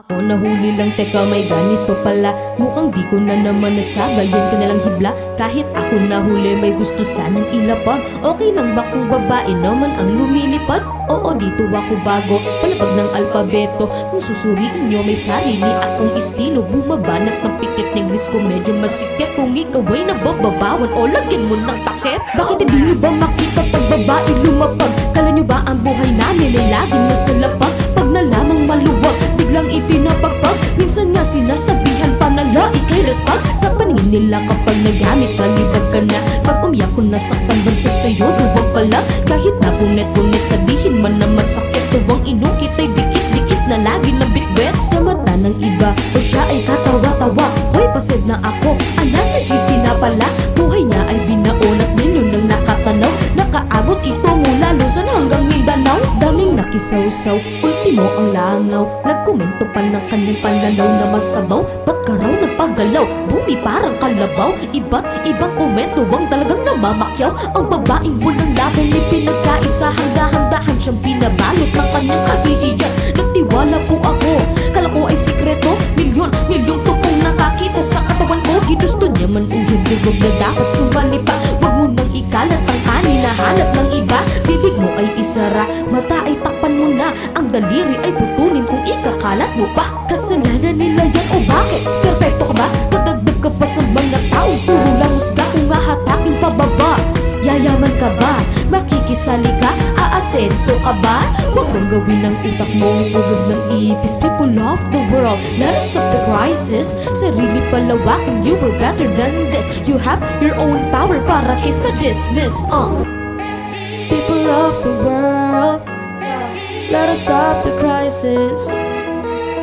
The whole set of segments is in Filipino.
O nahuli lang, teka may ganito pala. Mukhang di ko na naman nasabayan ka nalang hibla. Kahit ako nahuli may gusto sanang ilapag. Okay lang ba kung babae naman ang lumilipad? Oo, dito ako bago, palapag ng alpabeto. Kung susuriin nyo may sarili akong estilo. Bumabanat ng pikit ng list ko medyo masikip. Kung ikaw ay nabababawan o lagyan mo ng takip. Bakit hindi nyo ba makita pag babae lumapag? Kala nyo ba ang buhay namin ay laging nasa lapag? Pag nalamang maluwag, biglang ipinapagpag. Minsan nga sinasabihan pa na ikay laspag. Sa paningin nila kapag nagamit kalibag ka na. Pag umiyak ko nasaktan bansag sa'yo, duwag pala. Kahit na punit-punit sabihin man na masakit. Tuwang inukit ay dikit-dikit na lagi na bitbit. Sa mata ng iba o siya ay katawa-tawa. Hoy, pased na ako, nasa GC na pala. Buhay niya ay binaon at milyon nang nakatanaw. Nakaabot ito mula Luzon hanggang Mindanao. Daming nakisaw-saw, ultimo ang langaw. Nagkomento pa ng kanyang panlalaw na masabaw. Ba't ka raw nagpagalaw? Bumi parang kalabaw. Iba't ibang komento ang talagang namamakyaw. Ang babaeng bulang laban ay pinagkaisa. Handa-handahan siyang pinabalot ng kanyang kahihiyan. Nagtiwala po ako, kala ko ay sikreto. Milyong tukong nakakita sa katawan ko. Ginusto niya man uhid, huwag na dapat sumali pa. Huwag mo nang ikalat ang kanina hanap ng iba. Bibig mo ay isara, mata ay takpan mo na. Ang daliri ay putulin kung ikakalat mo pa. Kasalanan nila yan o bakit? Perpekto ka ba? Dadagdag ka pa sa mga tao. Puro lang husga kung hahatakin pababa. Yayaman ka ba? Makikisali ka? Aasenso ka ba? Huwag mong gawin ng utak mo pugad ng ipis. People of the world, let us stop the crisis. Sarili palawakin, you were better than this. You have your own power para case na dismiss. People of the world, let us stop the crisis.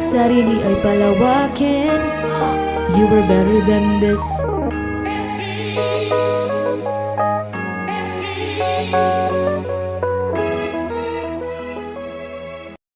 Sarili ay palawakin, you were better than this.